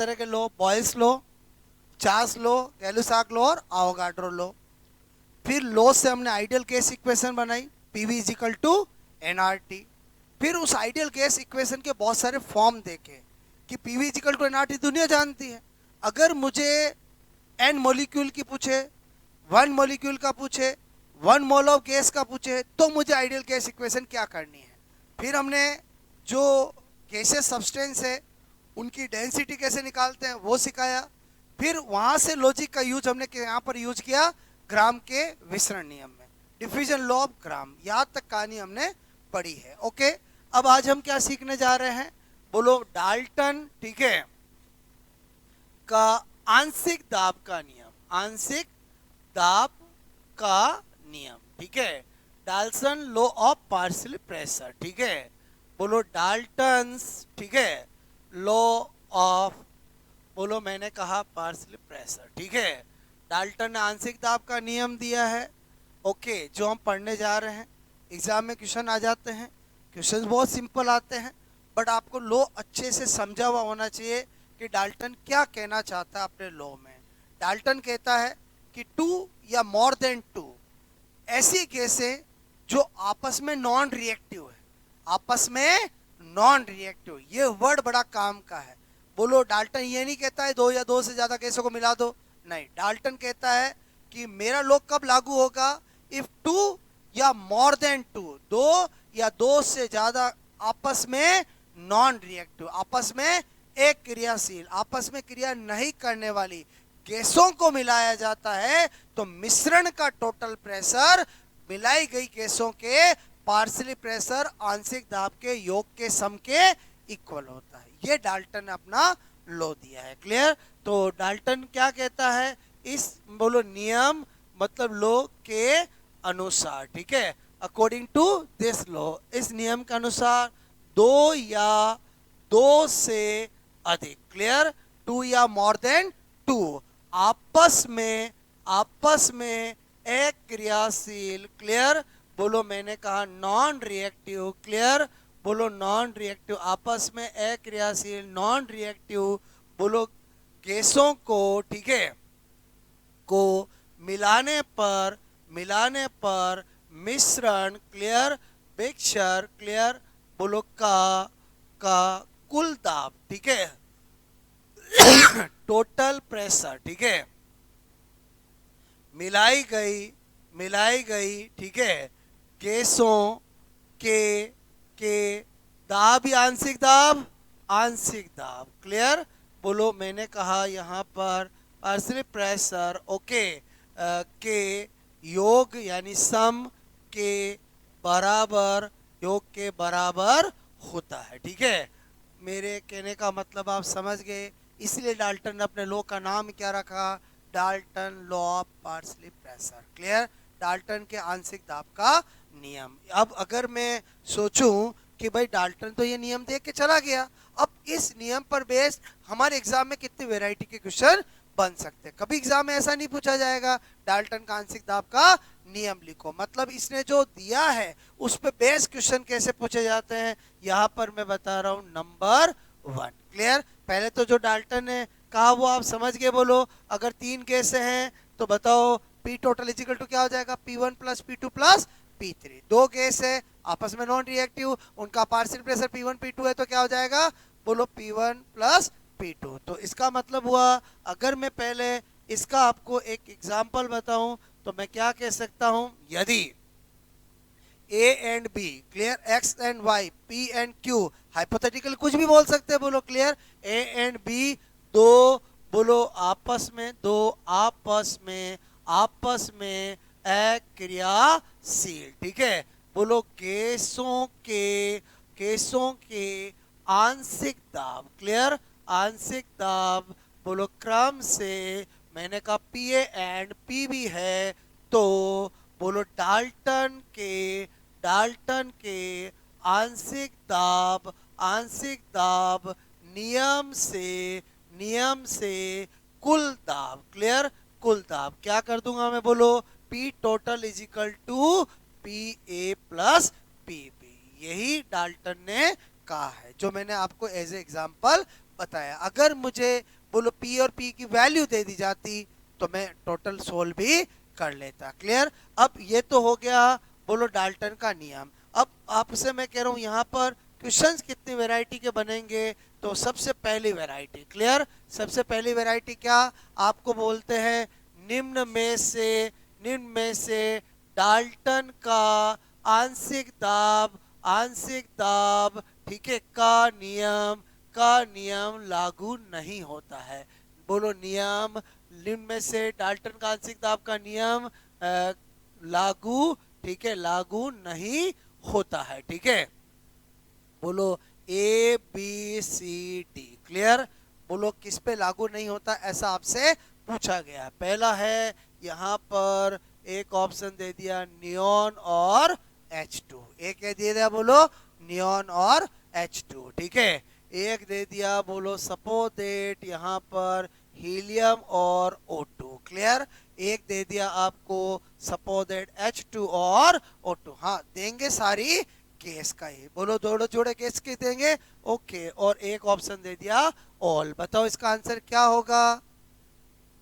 तरह के लो, बॉयल्स लो, चार्ल्स लो, गैलुसाक लो और आवोगाड्रो लो। फिर लो से हमने आइडियल केस इक्वेशन बनाई, PV is equal to NRT. फिर उस आइडियल केस इक्वेशन के बहुत सारे फॉर्म देखे कि PV is equal to NRT दुनिया जानती है। अगर मुझे एन मॉलिक्यूल की पूछे, वन मॉलिक्यूल का पूछे, वन मोल ऑफ गैस का पूछे, तो मुझे आइडियल गैस इक्वेशन क्या करनी है। फिर हमने जो गैसेस सब्सटेंस है उनकी डेंसिटी कैसे निकालते हैं वो सिखाया। फिर वहां से लॉजिक का यूज हमने यहाँ पर यूज किया ग्राम के विसरण नियम में, डिफ्यूजन लॉ ऑफ ग्राम। यहाँ तक कहानी हमने पढ़ी है। ओके, अब आज हम क्या सीखने जा रहे हैं, बोलो डाल्टन, ठीक है, का आंशिक दाब का नियम, आंशिक दाब का नियम, ठीक है, Dalton law of partial pressure, ठीक है, बोलो डाल्टन्स, ठीक है, लॉ ऑफ, बोलो मैंने कहा पार्शियल प्रेशर, ठीक है, डाल्टन ने आंशिक दाब का नियम दिया है। ओके, जो हम पढ़ने जा रहे हैं, एग्जाम में क्वेश्चन आ जाते हैं, क्वेश्चन बहुत सिंपल आते हैं, बट आपको लॉ अच्छे से समझा हुआ होना चाहिए कि डाल्टन क्या कहना चाहता है अपने लॉ में। डाल्टन कहता है कि टू या मोर देन टू ऐसी गैसें जो आपस में नॉन रिएक्टिव है, आपस में नॉन रिएक्टिव, ये वर्ड बड़ा काम का है। बोलो डाल्टन ये नहीं कहता है दो या दो से ज्यादा गैसों को मिला दो, नहीं, डाल्टन कहता है कि मेरा लॉ कब लागू होगा, इफ टू या मोर देन टू, दो या दो से ज्यादा आपस में नॉन रिएक्टिव, आपस में एक क्रियाशील, आपस में क्रिया नहीं करने वाली गैसों को मिलाया जाता है, तो मिश्रण का टोटल प्रेशर मिलाई गई गैसों के पार्शियल प्रेशर आंशिक दाब के योग के सम के इक्वल होता है। ये डाल्टन ने अपना लॉ दिया है। क्लियर? तो डाल्टन क्या कहता है, इस बोलो नियम मतलब लॉ के अनुसार, ठीक है, अकॉर्डिंग टू दिस लॉ, इस नियम के अनुसार दो या दो से अधिक, क्लियर, टू या मोर देन टू आपस में एक क्रियाशील, क्लियर, बोलो मैंने कहा नॉन रिएक्टिव, क्लियर, बोलो नॉन रिएक्टिव, आपस में एक क्रियाशील नॉन रिएक्टिव, बोलो गैसों को, ठीक है, को मिलाने पर मिश्रण, क्लियर, मिक्सचर, क्लियर, बोलो का कुल दाब, ठीक है, टोटल प्रेशर, ठीक है, मिलाई गई, ठीक है, गैसों के दाब या आंशिक दाब, क्लियर, बोलो मैंने कहा यहाँ पर पार्शियल प्रेशर, ओके, के योग यानी सम के बराबर, योग के बराबर होता है, ठीक है। मेरे कहने का मतलब आप समझ गए, इसलिए डाल्टन ने अपने लॉ का नाम क्या रखा, Dalton law of partial pressure, clear, Dalton के आंशिक दाब का नियम। अब अगर मैं सोचूं कि भाई डाल्टन तो ये नियम दे के चला गया, अब इस नियम पर बेस्ड हमारे एग्जाम में कितनी वैरायटी के क्वेश्चन बन सकते हैं। कभी एग्जाम में ऐसा नहीं पूछा जाएगा डाल्टन का आंशिक दाब का नियम लिखो, मतलब इसने जो दिया है उस पे बेस्ड क्वेश्चन कैसे पूछे जाते हैं, यहाँ पर मैं बता रहा हूँ नंबर 1, क्लियर। पहले तो जो डाल्टन ने कहा वो आप समझ गए, बोलो अगर तीन गैसें हैं तो बताओ पी टोटल इजिकल टू क्या हो जाएगा, P1 plus P2 plus P3। दो गैस है आपस में नॉन रिएक्टिव, उनका पार्शियल प्रेशर P1 P2 है, तो क्या हो जाएगा, बोलो P1 प्लस P2। तो इसका मतलब हुआ, अगर मैं पहले इसका आपको एक एग्जाम्पल बताऊं तो मैं क्या कह सकता हूं, यदि A and B, clear, X and Y, P and Q, hypothetical कुछ भी बोल सकते हैं, बोलो क्लियर, A एंड B दो, बोलो आपस में एक क्रियाशील, ठीक है, बोलो गैसों के आंशिक दाब, क्लियर, आंशिक दाब, बोलो क्रम से, मैंने कहा PA एंड PB है, तो बोलो डाल्टन के आंशिक दाब नियम से कुल दाब, क्लियर, कुल दाब क्या कर दूंगा मैं, बोलो P total is equal to PA plus PB, यही डाल्टन ने कहा है, जो मैंने आपको एज ए एग्जाम्पल बताया। अगर मुझे बोलो पी और पी की वैल्यू दे दी जाती तो मैं टोटल सोल्व भी कर लेता। क्लियर। अब ये तो हो गया बोलो डाल्टन का नियम। अब आपसे मैं कह रहा हूं यहाँ पर क्वेश्चंस कितनी वैरायटी के बनेंगे, तो सबसे पहली वैरायटी क्लियर, सबसे पहली वैरायटी क्या आपको बोलते हैं, निम्न में से डाल्टन का आंशिक दाब ठीक है का नियम लागू नहीं होता है। बोलो नियम, निम्न में से डाल्टन का आंशिक दाब का नियम लागू ठीक है लागू नहीं होता है। ठीक है, बोलो A B C D. Clear. बोलो किस पे लागू नहीं होता ऐसा आपसे पूछा गया। पहला है यहाँ पर एक ऑप्शन दे दिया नियॉन और H2। एक क्या दे दिया बोलो, नियॉन और H2। ठीक है, एक दे दिया बोलो सपोज दैट यहाँ पर हीलियम और O2। क्लियर। एक दे दिया आपको सपोज दैट H2 और O2। हाँ देंगे सारी केस का ही, बोलो दोनों जोड़े केस के देंगे। ओके, और एक ऑप्शन दे दिया ऑल। बताओ इसका आंसर क्या होगा।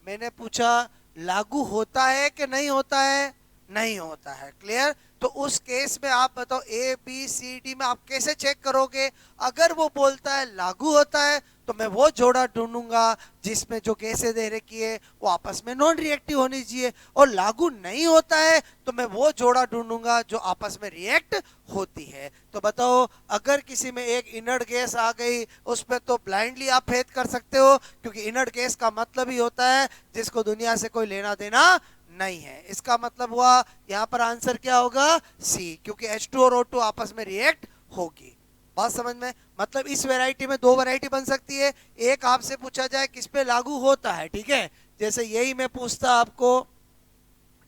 मैंने पूछा लागू होता है कि नहीं होता है, नहीं होता है। क्लियर। तो उस केस में आप बताओ ए बी सी डी में आप कैसे चेक करोगे। अगर वो बोलता है लागू होता है तो मैं वो जोड़ा ढूंढूंगा जिसमें जो गैसें दे रखी है वो आपस में नॉन रिएक्टिव होनी चाहिए, और लागू नहीं होता है तो मैं वो जोड़ा ढूंढूंगा जो आपस में रिएक्ट होती है। तो बताओ अगर किसी में एक इनर्ट गैस आ गई उस पर तो ब्लाइंडली आप भेद कर सकते हो, क्योंकि इनर्ट गैस का मतलब ही होता है जिसको दुनिया से कोई लेना देना नहीं है। इसका मतलब हुआ यहाँ पर आंसर क्या होगा, सी, क्योंकि H2 और O2 आपस में रिएक्ट होगी। बात समझ में। मतलब इस वैरायटी में दो वैरायटी बन सकती है। एक आपसे पूछा जाए किस पे लागू होता है, ठीक है, जैसे यही मैं पूछता आपको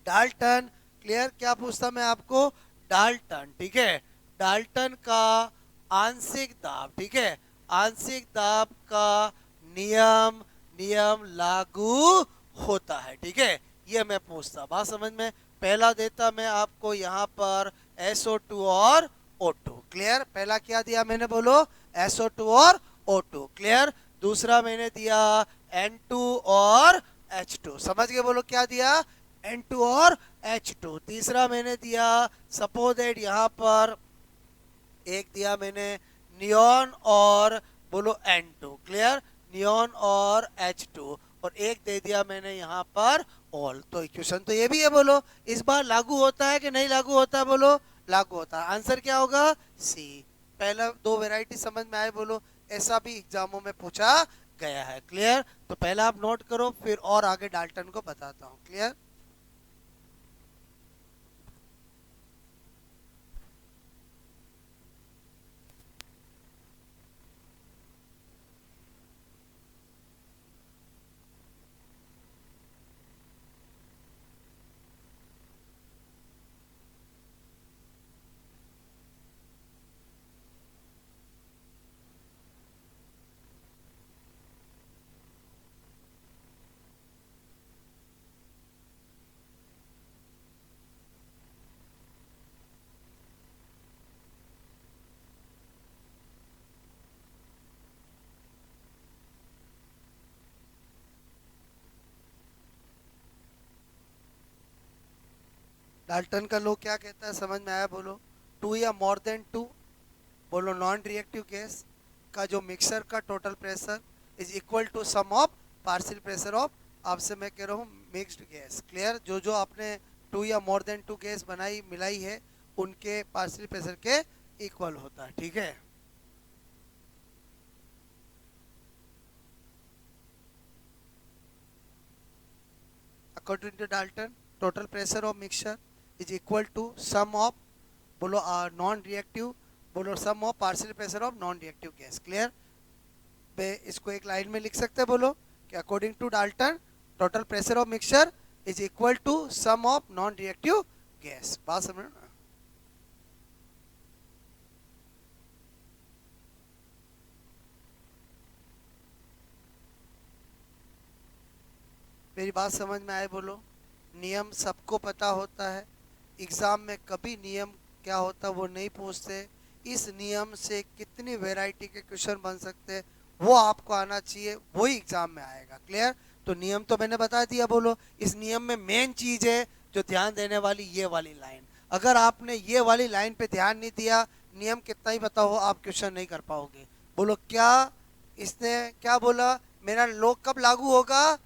डाल्टन। क्लियर। क्या पूछता मैं आपको, डाल्टन। ठीक है, डाल्टन का आंशिक दाब। ठीक है, आंशिक दाब का नियम नियम लागू होता है। ठीक है, ये मैं पूछता। बात समझ में। पहला देता मैं आपको यहाँ पर SO2 और O2। क्लियर। पहला क्या दिया मैंने बोलो, SO2 और O2। क्लियर। दूसरा मैंने दिया N2 और H2। समझ गए। बोलो क्या दिया, N2 और H2। तीसरा मैंने दिया सपोज दैट यहाँ पर एक दिया मैंने नियॉन और बोलो N2। क्लियर, नियॉन और H2। और एक दे दिया मैंने यहाँ पर ऑल। तो इक्वेशन तो ये भी है, बोलो इस बार लागू होता है कि नहीं लागू होता है, बोलो लागू होता है। आंसर क्या होगा, सी। पहला दो वैरायटी समझ में आए, बोलो ऐसा भी एग्जामों में पूछा गया है। क्लियर। तो पहला आप नोट करो फिर और आगे डाल्टन को बताता हूँ। क्लियर। डाल्टन का लॉ क्या कहता है समझ में आया, बोलो टू या मोर देन टू, बोलो नॉन रिएक्टिव गैस का जो मिक्सर का total pressure is equal to sum of partial pressure of, आपसे मैं कह रहा हूँ मिक्स्ड गैस। क्लियर। जो जो आपने टू या मोर देन टू गैस बनाई मिलाई है उनके पार्शियल प्रेशर के इक्वल होता है। ठीक है। According to Dalton total pressure of mixture is equal to sum of बोलो नॉन रिएक्टिव, बोलो sum of partial pressure of non reactive gas. Clear. इसको एक लाइन में लिख सकते हैं, बोलो कि according to Dalton total pressure of mixture is equal to sum of non reactive gas. बात समझ ना। मेरी बात समझ में आए, बोलो नियम सबको पता होता है, एग्जाम में कभी नियम क्या होता वो नहीं पूछते। इस नियम से कितनी वैरायटी के क्वेश्चन बन सकते हैं वो आपको आना चाहिए, वही एग्जाम में आएगा। क्लियर? तो नियम तो मैंने बता दिया। बोलो, इस नियम में मेन चीज है जो ध्यान देने वाली, ये वाली लाइन। अगर आपने ये वाली लाइन पे ध्यान नहीं दिया, नियम कितना ही पता हो, आप क्वेश्चन नहीं कर पाओगे। बोलो क्या इसने क्या बोला, मेरा लॉ कब लागू होगा?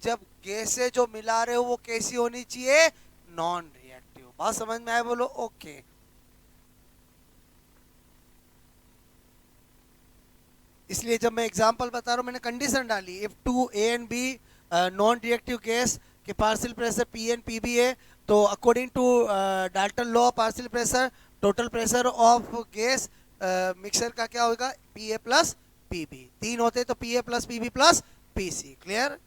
जब गैसें जो मिला रहे हो वो कैसी होनी चाहिए? Non reactive. बात समझ में आए? बोलो ओके। इसलिए जब मैं एग्जांपल बता रहा हूं, मैंने कंडीशन डाली, if two A and B non reactive gas के partial pressure P and P B है, तो according to Dalton law partial pressure, total pressure of gas mixer का क्या होगा? P A plus P B. तीन होते तो P A plus P B plus P C. Clear?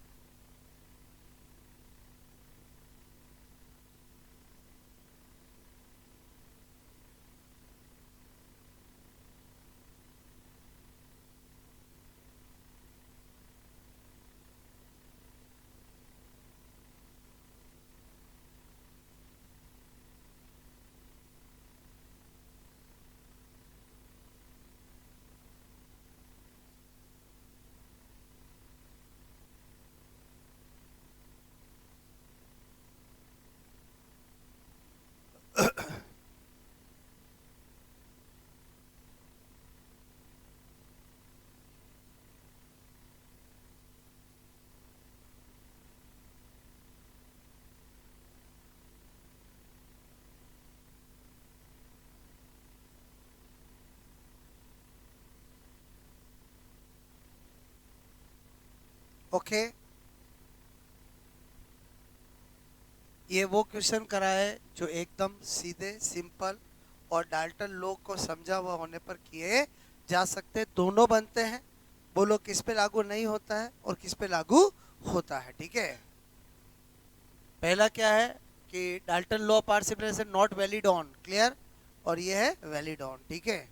Okay, ये वो क्वेश्चन करा है जो एकदम सीधे सिंपल और डाल्टन लॉ को समझा हुआ होने पर किए जा सकते, दोनों बनते हैं। बोलो किस पे लागू नहीं होता है और किस पे लागू होता है। ठीक है, पहला क्या है कि Dalton law participation not valid on. Clear? और ये है वैलिड ऑन। ठीक है,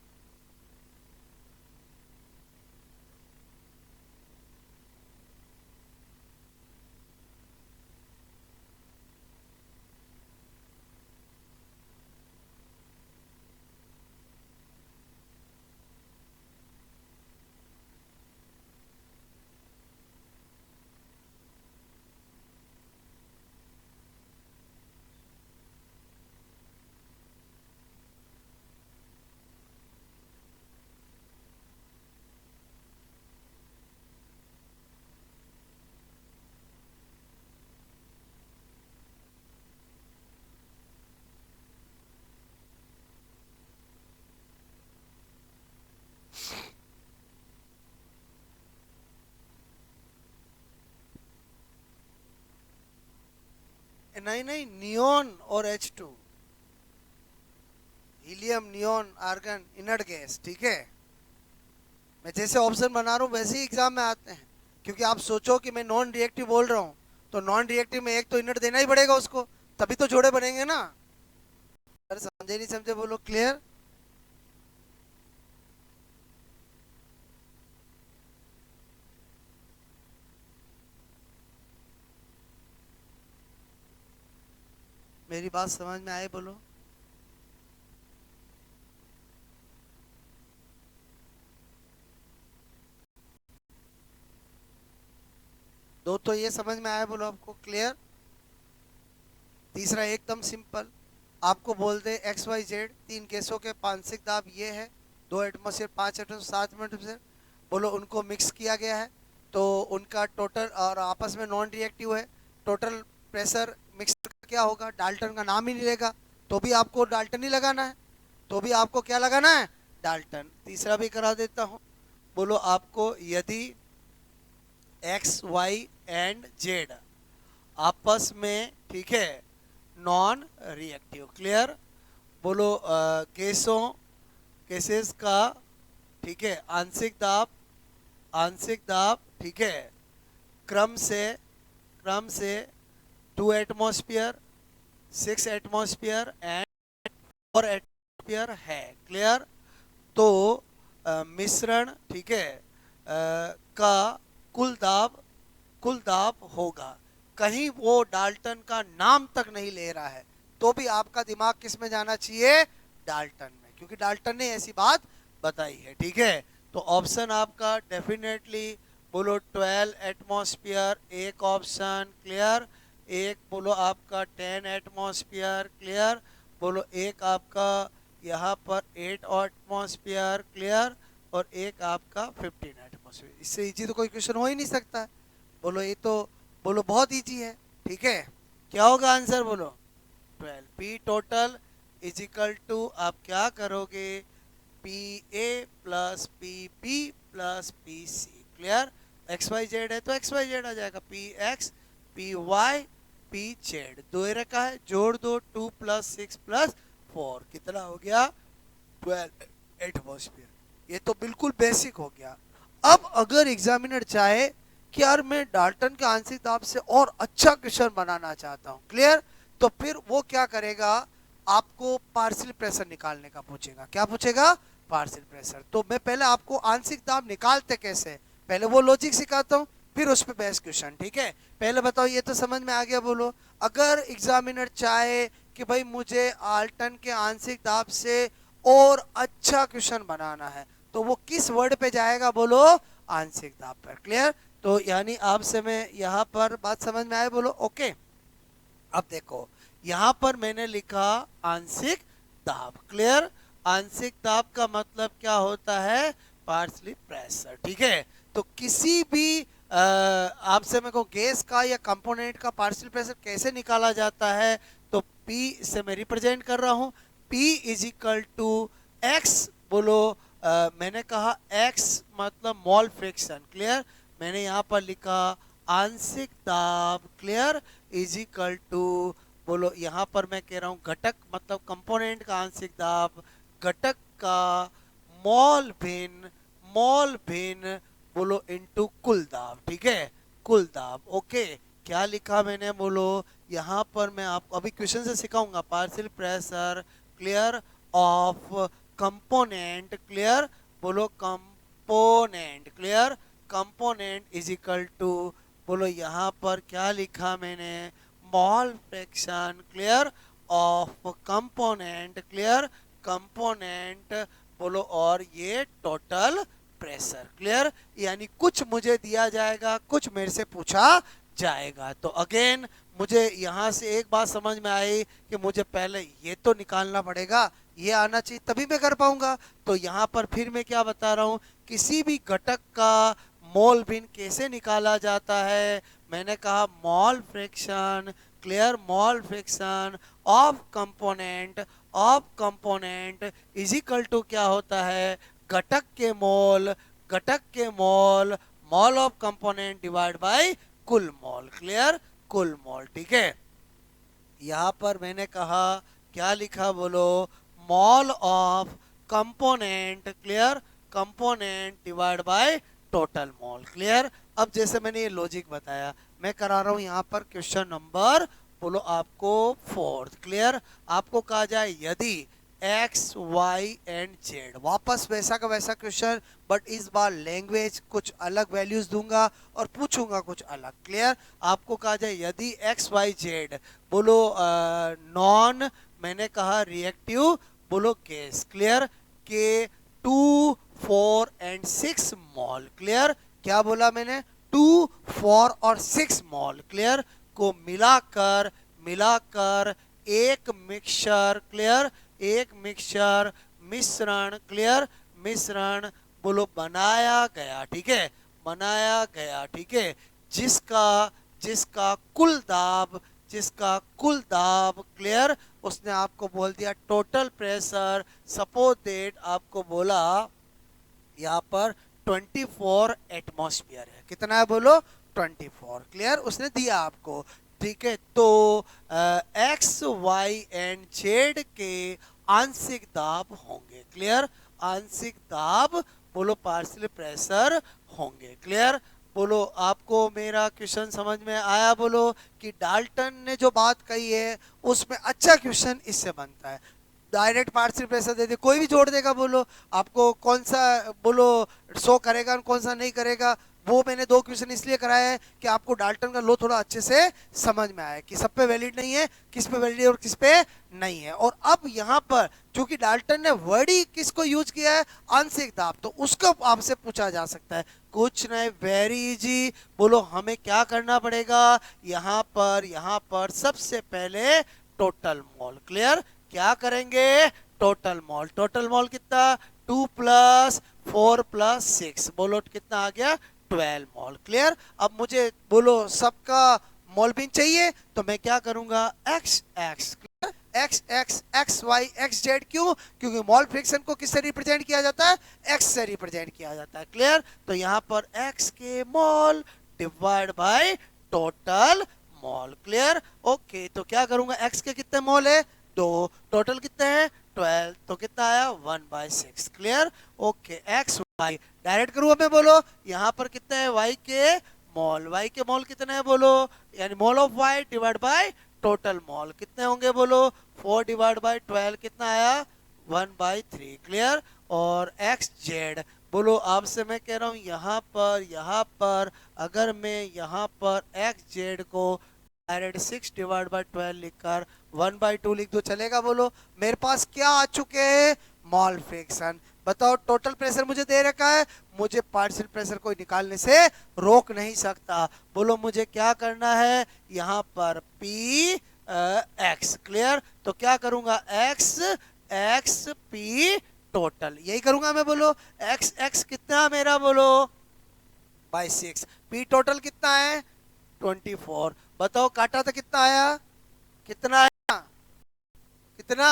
नहीं नहीं, नियोन और H2, helium, neon, argon, inert gas. ठीक है, मैं जैसे ऑप्शन बना रहा हूँ वैसे ही एग्जाम में आते हैं। क्योंकि आप सोचो कि मैं नॉन रिएक्टिव बोल रहा हूँ, तो नॉन रिएक्टिव में एक तो इनर्ट देना ही पड़ेगा उसको, तभी तो जोड़े बनेंगे ना। अरे समझे नहीं समझे? बोलो क्लियर? मेरी बात समझ में आए? बोलो। दो तो ये समझ में आया? बोलो आपको क्लियर? तीसरा एकदम सिंपल, आपको बोल दे एक्स वाई जेड तीन गैसों के पांशिक दाब ये है, 2 एटमॉस्फेयर 5 एटमॉस्फेयर 7 एटमॉस्फेयर। बोलो उनको मिक्स किया गया है, तो उनका टोटल और आपस में नॉन रिएक्टिव है, टोटल प्रेशर मिक्सर का क्या होगा? डाल्टन का नाम ही नहीं लेगा, तो भी आपको डाल्टन ही लगाना है। तो भी आपको क्या लगाना है? डाल्टन। तीसरा भी करा देता हूँ। बोलो आपको यदि एक्स वाई एंड जेड आपस में, ठीक है, नॉन रिएक्टिव। क्लियर? बोलो गैसों गैसेस का, ठीक है, आंशिक दाब, ठीक है, क्रम से 2 एटमॉस्फेयर 6 एटमॉस्फेयर एंड 4 एटमॉस्फेयर है। क्लियर? तो मिश्रण, ठीक है, का कुल दाब होगा। कहीं वो डाल्टन का नाम तक नहीं ले रहा है, तो भी आपका दिमाग किस में जाना चाहिए? डाल्टन में, क्योंकि डाल्टन ने ऐसी बात बताई है। ठीक है, तो ऑप्शन आपका डेफिनेटली बोलो 12 एटमॉस्फेयर एक ऑप्शन क्लियर, एक बोलो आपका 10 एटमॉस्फेयर क्लियर, बोलो एक आपका यहाँ पर 8 एटमॉस्फेयर क्लियर, और एक आपका 15 एटमॉस्फेयर। इससे इजी तो कोई क्वेश्चन हो ही नहीं सकता है। बोलो ये तो बोलो बहुत इजी है। ठीक है, क्या होगा आंसर बोलो 12 P total is equal to आप क्या करोगे P A plus P B plus P C clear. X Y Z है तो एक्स वाई जेड आ जाएगा, P X P Y P Z, दो ही रखा है, जोड़ दो 2 + 6 + 4 कितना हो गया 12 एटमॉस्फेयर। ये तो बिल्कुल बेसिक हो गया। अब अगर एग्जामिनर चाहे कि यार मैं डाल्टन के आंशिक दाब से और अच्छा क्वेश्चन बनाना चाहता हूं क्लियर, तो फिर वो क्या करेगा, आपको पार्शियल प्रेशर निकालने का पूछेगा। क्या पूछेगा, पार्शियल प्रेशर। तो मैं पहले आपको आंशिक दाब निकालते कैसे, पहले वो लॉजिक सिखाता हूं, फिर उस पर बेस्ट क्वेश्चन। ठीक है, पहले बताओ ये तो समझ में आ गया। बोलो अगर एग्जामिनर चाहे कि भाई मुझे डाल्टन के आंशिक दाब से और अच्छा क्वेश्चन बनाना है, तो वो किस वर्ड पे जाएगा, बोलो आंशिक दाब पर क्लियर। तो यानी आपसे मैं यहाँ पर बात समझ में आए, बोलो ओके। अब देखो यहां पर मैंने लिखा आंशिक दाब क्लियर। आंशिक दाब का मतलब क्या होता है, पार्शियल प्रेशर। ठीक है, तो किसी भी आपसे मेरे को गैस का या कंपोनेंट का पार्शियल प्रेशर कैसे निकाला जाता है, तो P से मैं रिप्रेजेंट कर रहा हूं, P is equal to X. बोलो मैंने कहा x मतलब मोल फ्रैक्शन क्लियर, मैंने यहाँ पर लिखा आंशिक दाब क्लियर इज इक्वल टू, बोलो यहाँ पर मैं कह रहा हूँ घटक मतलब कंपोनेंट का आंशिक दाब, घटक का मोल भिन्न बोलो इनटू कुल दाब। ठीक है, कुल दाब ओके। क्या लिखा मैंने, बोलो यहाँ पर मैं आपको अभी क्वेश्चन से सिखाऊंगा, partial pressure clear of component clear, बोलो component clear, component is equal to, बोलो यहाँ पर क्या लिखा मैंने, mole fraction clear of component clear, component बोलो और ये टोटल प्रेशर क्लियर। यानी कुछ मुझे दिया जाएगा, कुछ मेरे से पूछा जाएगा। तो अगेन मुझे यहाँ से एक बात समझ में आई कि मुझे पहले ये तो निकालना पड़ेगा, ये आना चाहिए तभी मैं कर पाऊंगा। तो यहाँ पर फिर मैं क्या बता रहा हूँ, किसी भी घटक का मोल भिन्न कैसे निकाला जाता है, मैंने कहा mole fraction clear, mole fraction of component is equal to क्या होता है, घटक के मोल, घटक के mole, mole of component divide by कुल मोल क्लियर, कुल मोल। ठीक है, यहाँ पर मैंने कहा क्या लिखा, बोलो मोल of component clear, component divide by total mole clear. अब जैसे मैंने ये लॉजिक बताया, मैं करा रहा हूं यहाँ पर क्वेश्चन नंबर बोलो आपको 4 क्लियर। आपको कहा जाए यदि एक्स वाई एंड जेड, वापस वैसा का वैसा क्वेश्चन, बट इस बार लैंग्वेज कुछ अलग वैल्यूज दूंगा और पूछूंगा कुछ अलग क्लियर। आपको कहा जाए यदि एक्स वाई जेड बोलो नॉन, मैंने कहा रिएक्टिव बोलो गैस क्लियर, के 2 4 एंड 6 मॉल क्लियर। क्या बोला मैंने, 2 4 और 6 मॉल क्लियर को मिलाकर मिलाकर एक मिक्सचर क्लियर, एक मिक्सचर मिश्रण क्लियर, मिश्रण बोलो बनाया गया। ठीक है, बनाया गया। ठीक है, जिसका जिसका कुल दाब, जिसका कुल दाब क्लियर, उसने आपको बोल दिया टोटल प्रेशर, सपोज दैट आपको बोला यहाँ पर 24 एटमॉस्फेयर है, कितना है बोलो 24 क्लियर, उसने दिया आपको। ठीक है, तो एक्स वाई एंड जेड के आंशिक दाब होंगे क्लियर, आंशिक दाब बोलो पार्शियल प्रेशर होंगे क्लियर। बोलो आपको मेरा क्वेश्चन समझ में आया, बोलो कि डाल्टन ने जो बात कही है उसमें अच्छा क्वेश्चन इससे बनता है। डायरेक्ट पार्शियल प्रेशर दे दे, कोई भी जोड़ देगा, बोलो आपको कौन सा बोलो शो करेगा कौन सा नहीं करेगा, वो मैंने 2 क्वेश्चन इसलिए कराया है कि आपको डाल्टन का लॉ थोड़ा अच्छे से समझ में आए कि सब पे वैलिड नहीं है, किस पे वैलिड है और किस पे नहीं है। और अब यहाँ पर चूंकि डाल्टन ने वर्ड ही किसको यूज किया है, आंशिक दाब, तो उसको आपसे पूछा जा सकता है। कुछ नहीं, वेरी इजी। बोलो हमें क्या करना पड़ेगा, यहाँ पर सबसे पहले टोटल मॉल। क्लियर, क्या करेंगे, टोटल मॉल। टोटल मॉल कितना, 2 प्लस 4 प्लस 6, बोलो कितना आ गया, 12 मॉल। क्लियर, अब मुझे बोलो सबका मॉल बिन चाहिए, तो मैं क्या करूंगा, X X, X X X Y X Z. क्यों, क्योंकि मॉल फ्रैक्शन को किससे रिप्रेजेंट किया जाता है, एक्स से रिप्रेजेंट किया जाता है। क्लियर, तो यहां पर एक्स के mall divide by total mall. Clear, okay, तो क्या करूंगा, एक्स के कितने मॉल है, 2, टोटल कितने हैं 12, तो कितना आया 1/6। Clear, okay, X Y direct करूंगा मैं, बोलो यहाँ पर कितने हैं वाई के मॉल, वाई के मॉल कितने हैं बोलो, यानी mole of Y divide by total mole कितने होंगे बोलो, 4 डिवाइड बाय 12 कितना आया 1/3। क्लियर, और एक्स जेड, बोलो आपसे मैं कह रहा हूं यहाँ पर अगर मैं यहाँ पर एक्स जेड को डायरेक्ट 6 डिवाइड बाय 12 लिखकर 1/2 लिख दो, चलेगा बोलो। मेरे पास क्या आ चुके हैं, मॉल फ्रैक्शन। बताओ, टोटल प्रेशर मुझे दे रखा है, मुझे पार्शियल प्रेशर को निकालने से रोक नहीं सकता। बोलो मुझे क्या करना है, यहाँ पर पी एक्स। क्लियर, तो क्या करूंगा, एक्स एक्स पी टोटल, यही करूंगा मैं। बोलो एक्स एक्स कितना मेरा, बोलो बाई 6, पी टोटल कितना है 24। बताओ काटा तो कितना आया, कितना आया, कितना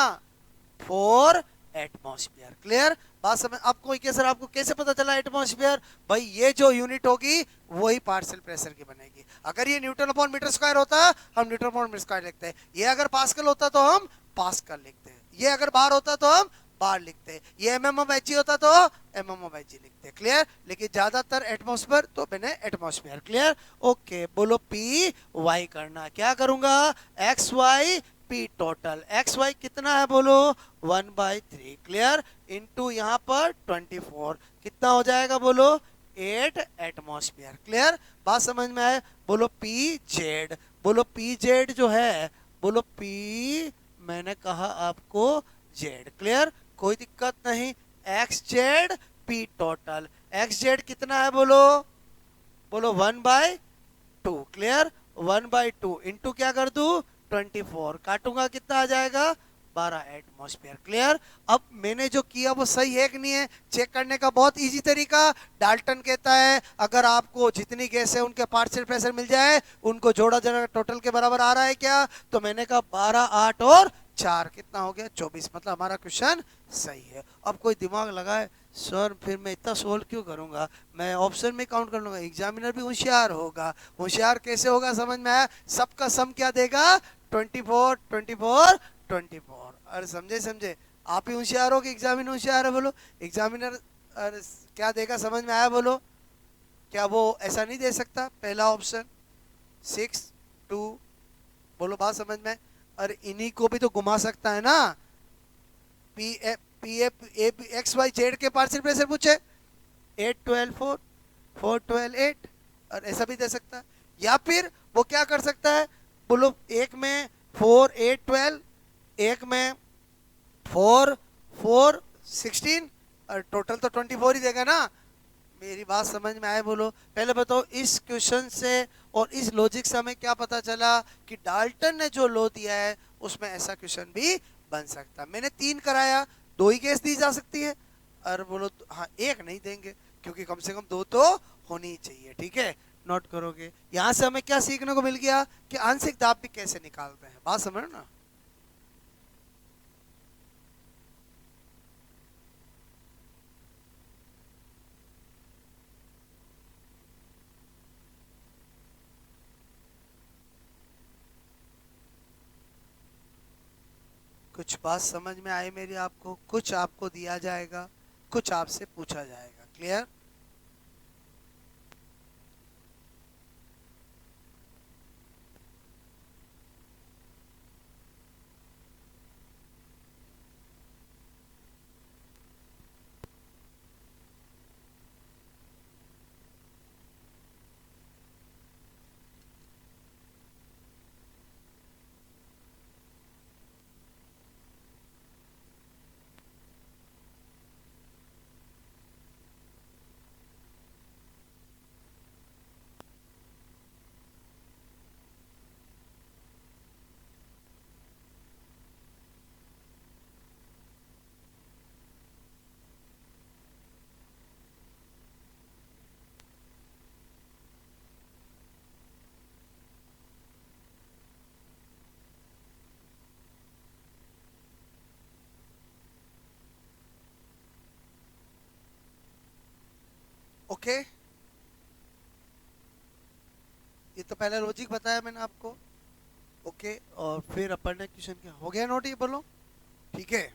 4 एटमॉस्फेयर। क्लियर, बात समझ आपको कि सर आपको कैसे पता चला एटमॉस्फेयर, भाई ये जो यूनिट होगी वही पार्शियल प्रेशर की बनेगी। अगर ये न्यूटन अपॉन मीटर स्क्वायर होता हम न्यूटन अपॉन मीटर स्क्वायर लिखते हैं, ये अगर पास्कल होता तो हम पास्कल लिखते हैं, ये अगर बार होता तो हम बार लिखते हैं, ये एमएम ऑफ एच होता तो एमएम ऑफ एच लिखते हैं। क्लियर, लेकिन ज्यादातर एटमॉस्फेयर तो मैंने एटमॉस्फेयर। क्लियर, ओके, बोलो पी वाई करना, क्या करूंगा, X Y P total, X Y कितना है बोलो 1/3। क्लियर, इनटू यहाँ पर 24 कितना हो जाएगा बोलो 8 एटमॉस्फेयर। क्लियर, बात समझ में आए, बोलो पी जेड, बोलो पी जेड जो है, बोलो पी मैंने कहा आपको जेड। क्लियर, कोई दिक्कत नहीं, x Z P total, x Z कितना है बोलो, बोलो 1/2। क्लियर, 1/2 इंटू क्या कर दू 24, काटूंगा कितना आ जाएगा 12 एटमॉस्फेयर। क्लियर, अब मैंने जो किया वो सही है कि नहीं है, चेक करने का बहुत इजी तरीका, डाल्टन कहता है अगर आपको जितनी गैस है उनके पार्शियल प्रेशर मिल जाए उनको जोड़ा जरा टोटल के बराबर आ रहा है क्या, तो मैंने कहा 12 8 और 4 कितना हो गया 24, मतलब हमारा क्वेश्चन सही है। अब कोई दिमाग लगाए, सर फिर मैं इतना सोल्व क्यों करूंगा, मैं ऑप्शन में काउंट कर लूंगा, एग्जामिनर भी होशियार होगा। होशियार कैसे होगा समझ में आया, सबका सम क्या देगा 24 24 24। अरे समझे समझे, आप ही होशियार हो कि एग्जामिनर होशियार है, बोलो एग्जामिनर अरे क्या देगा समझ में आया, बोलो क्या वो ऐसा नहीं दे सकता, पहला ऑप्शन 6 2, बोलो बात समझ में, अरे इन्हीं को भी तो घुमा सकता है ना, P F P F X Y Z के पार्शियल प्रेशर पूछे 8 12 4 4 12 8, और ऐसा भी दे सकता है, या फिर वो क्या कर सकता है, बोलो एक में 4 8 12, एक में 4 4 16, और टोटल तो 24 ही देगा ना। मेरी बात समझ में आए बोलो, पहले बताओ इस क्वेश्चन से और इस लॉजिक से हमें क्या पता चला कि डाल्टन ने जो लॉ दिया है उसमें ऐसा क्वेश्चन भी बन सकता। मैंने 3 कराया, 2 ही केस दी जा सकती है, और बोलो हाँ 1 नहीं देंगे क्योंकि कम से कम 2 तो होनी ही चाहिए। ठीक है, नोट करोगे, यहां से हमें क्या सीखने को मिल गया कि आंशिक दाब भी कैसे निकालते हैं, बात समझ ना। कुछ बात समझ में आई मेरी आपको, कुछ आपको दिया जाएगा, कुछ आपसे पूछा जाएगा। क्लियर, ओके, ये तो पहले लॉजिक बताया मैंने आपको। ओके, और फिर अपन ने क्वेश्चन क्या हो गया नोट, ये बोलो, ठीक है।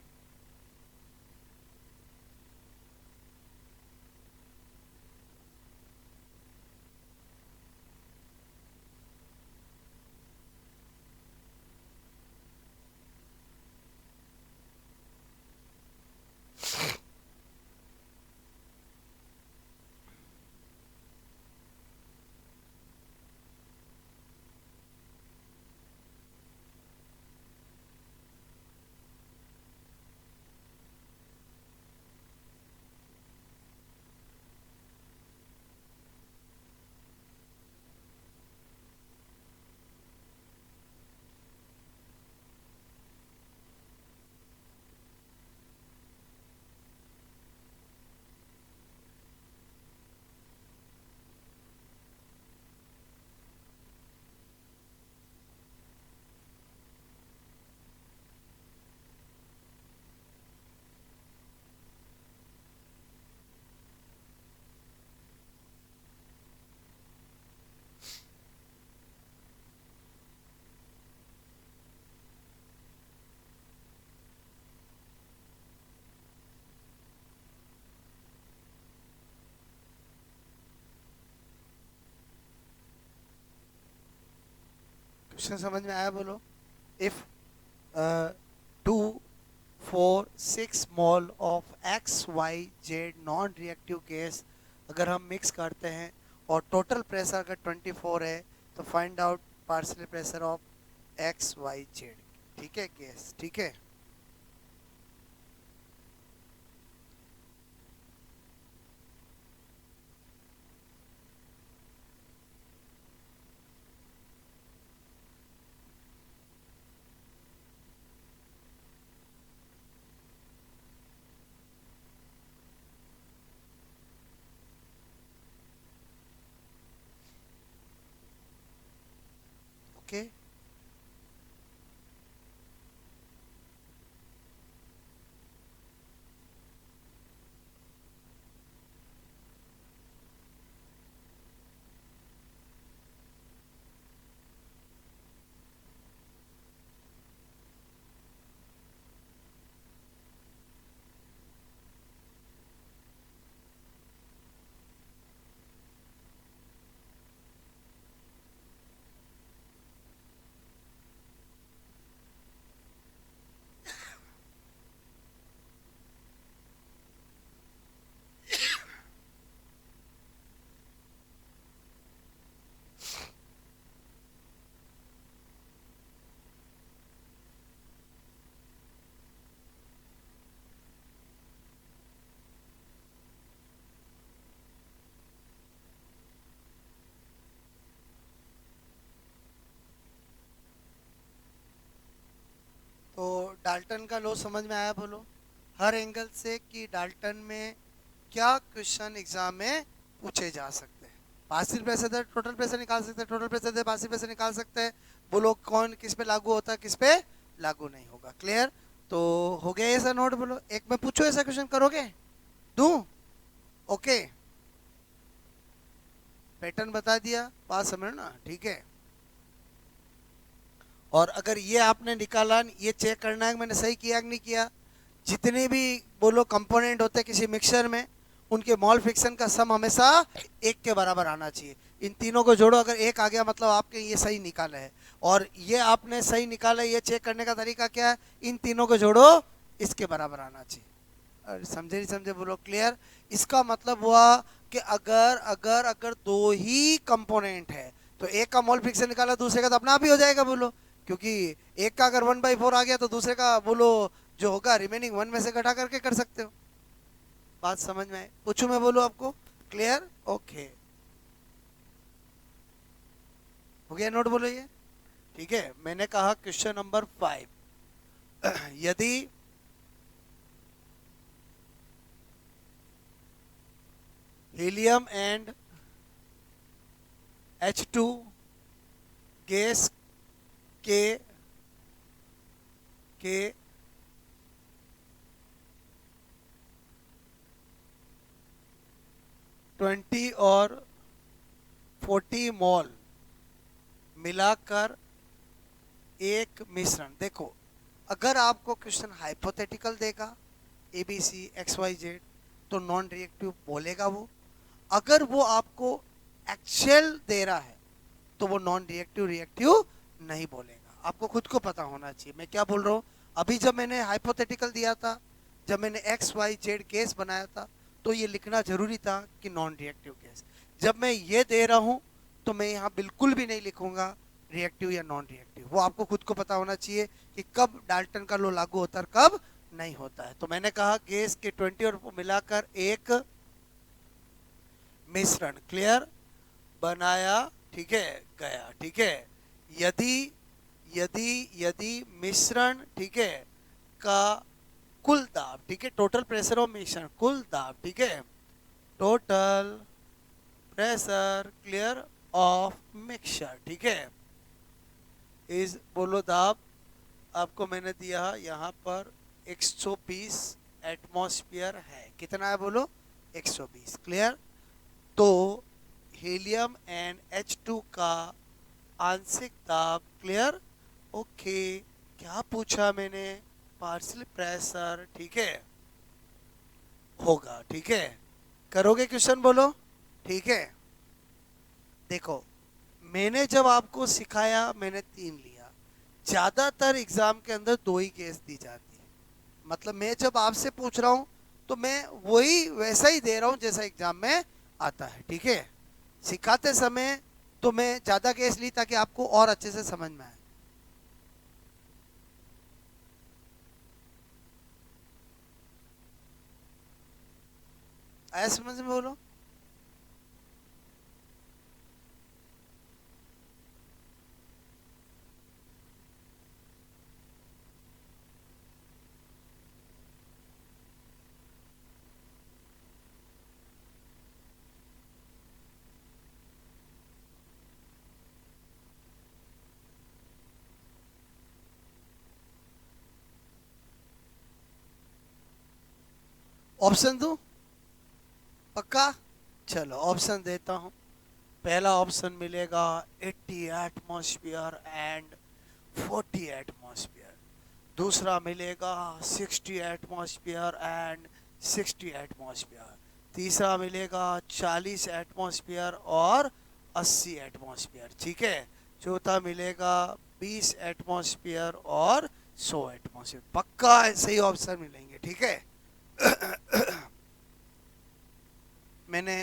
क्वेश्चन समझ में आया बोलो। If 2 4 6 mole of X Y Z non reactive gas अगर हम मिक्स करते हैं और टोटल प्रेशर अगर 24 है, तो find out partial pressure of X Y Z, ठीक है, गैस, ठीक है। ओके, तो डाल्टन का लॉ समझ में आया बोलो, हर एंगल से कि डाल्टन में क्या क्वेश्चन एग्जाम में पूछे जा सकते हैं। पार्शियल प्रेशर दे टोटल प्रेशर निकाल सकते हैं, टोटल प्रेशर दे पार्शियल प्रेशर निकाल सकते हैं। बोलो कौन किस पे लागू होता है, किस पे लागू नहीं होगा, क्लियर। तो हो गया ऐसा नोट, बोलो एक मैं पूछो ऐसा क्वेश्चन करोगे, दूं? ओके, पैटर्न बता दिया, बात समझना, ठीक है। और अगर ये आपने निकाला, ये चेक करना है कि मैंने सही किया कि नहीं किया। जितने भी बोलो कंपोनेंट होते हैं किसी मिक्सचर में, उनके मॉल फ्रिक्शन का सम हमेशा एक के बराबर आना चाहिए। इन तीनों को जोड़ो, अगर एक आ गया मतलब आपके ये सही निकाला है। और ये आपने सही निकाला है, ये चेक करने का तरीका क्या है, इन तीनों को जोड़ो, इसके बराबर आना चाहिए। अरे समझे नहीं समझे बोलो, क्लियर। इसका मतलब हुआ कि अगर अगर अगर दो ही कंपोनेंट है, तो एक का मोल फ्रिक्शन निकाला, दूसरे का तो अपना आप ही हो जाएगा बोलो। क्योंकि एक का अगर 1/4 आ गया तो दूसरे का बोलो जो होगा रिमेनिंग 1 में से घटा करके कर सकते हो। बात समझ में आए, पूछूं मैं बोलो आपको, क्लियर, ओके। हो गया नोट बोलो ये, ठीक है। मैंने कहा क्वेश्चन नंबर 5, यदि हीलियम एंड H2 गैस के के 20 और 40 मोल मिलाकर एक मिश्रण। देखो, अगर आपको क्वेश्चन हाइपोथेटिकल देगा ABC XYZ तो नॉन रिएक्टिव बोलेगा वो। अगर वो आपको एक्चुअल दे रहा है तो वो नॉन रिएक्टिव रिएक्टिव नहीं बोलेगा। आपको खुद को पता होना चाहिए मैं क्या बोल रहा हूँ। अभी जब मैंने हाइपोथेटिकल दिया था, जब मैंने XYZ केस बनाया था, तो ये लिखना जरूरी था कि नॉन रिएक्टिव केस। जब मैं ये दे रहा हूँ तो मैं यहाँ बिल्कुल भी नहीं लिखूंगा रिएक्टिव या नॉन रिएक्टिव। वो आपको खुद को पता होना चाहिए कि कब डाल्टन का लॉ लागू होता है, कब नहीं होता है। तो मैंने कहा गैस के 20 और मिलाकर एक मिश्रण क्लियर बनाया, ठीक है, गया, ठीक है। यदि यदि यदि मिश्रण, ठीक है, का कुल दाब, ठीक है, टोटल प्रेशर ऑफ मिश्रण, कुल दाब, ठीक है, total pressure clear of mixture, ठीक है, इस बोलो दाब आपको मैंने दिया यहाँ पर 120 एटमॉस्फेयर है। कितना है बोलो? 120 क्लियर। तो हीलियम एंड H2 का आंशिक दाब क्लियर ओके। क्या पूछा मैंने? पार्शियल प्रेशर, ठीक है, होगा, ठीक है। करोगे क्वेश्चन बोलो, ठीक है। देखो, मैंने जब आपको सिखाया मैंने 3 लिया, ज्यादातर एग्जाम के अंदर 2 ही केस दी जाती है। मतलब मैं जब आपसे पूछ रहा हूं तो मैं वही वैसा ही दे रहा हूं जैसा एग्जाम में आता है, ठीक है। सिखाते समय तो मैं ज्यादा केस ली ताकि आपको और अच्छे से समझ में आए। आया समझ में बोलो? ऑप्शन दूं? पक्का? चलो ऑप्शन देता हूं। पहला ऑप्शन मिलेगा 80 एटमॉस्फेयर एंड 40 एटमॉस्फेयर। दूसरा मिलेगा 60 एटमॉस्फेयर एंड 60 एटमॉस्फेयर। तीसरा मिलेगा 40 एटमॉस्फेयर और 80 एटमॉस्फेयर, ठीक है। चौथा मिलेगा 20 एटमॉस्फेयर और 100 एटमॉस्फेयर। पक्का सही ऑप्शन मिलेंगे, ठीक है। मैंने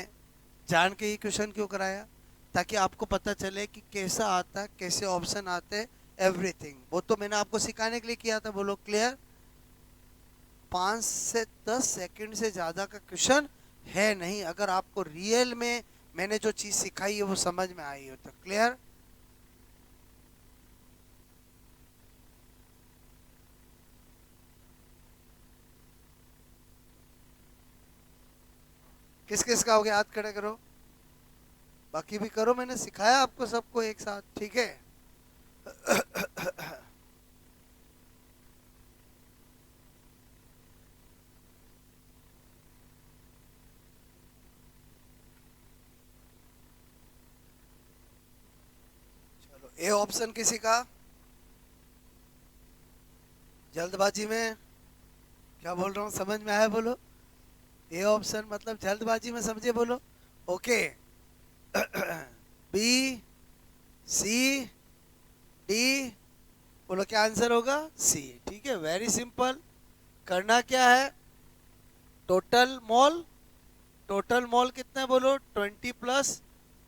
जान के ही क्वेश्चन क्यों कराया? ताकि आपको पता चले कि कैसा आता, कैसे ऑप्शन आते, एवरीथिंग। वो तो मैंने आपको सिखाने के लिए किया था। बोलो क्लियर? 5 से 10 सेकंड से ज्यादा का क्वेश्चन है नहीं, अगर आपको रियल में मैंने जो चीज सिखाई है वो समझ में आई हो तो। क्लियर? किस किस का हो गया? हाथ खड़े करो। बाकी भी करो, मैंने सिखाया आपको सबको एक साथ, ठीक है। चलो, ए ऑप्शन किसी का? जल्दबाजी में क्या बोल रहा हूँ समझ में आया? बोलो ए ऑप्शन मतलब जल्दबाजी में समझे? बोलो ओके। बी, सी, डी, बोलो क्या आंसर होगा? सी, ठीक है। Very simple. करना क्या है? टोटल मोल, टोटल मोल कितना है बोलो? 20 प्लस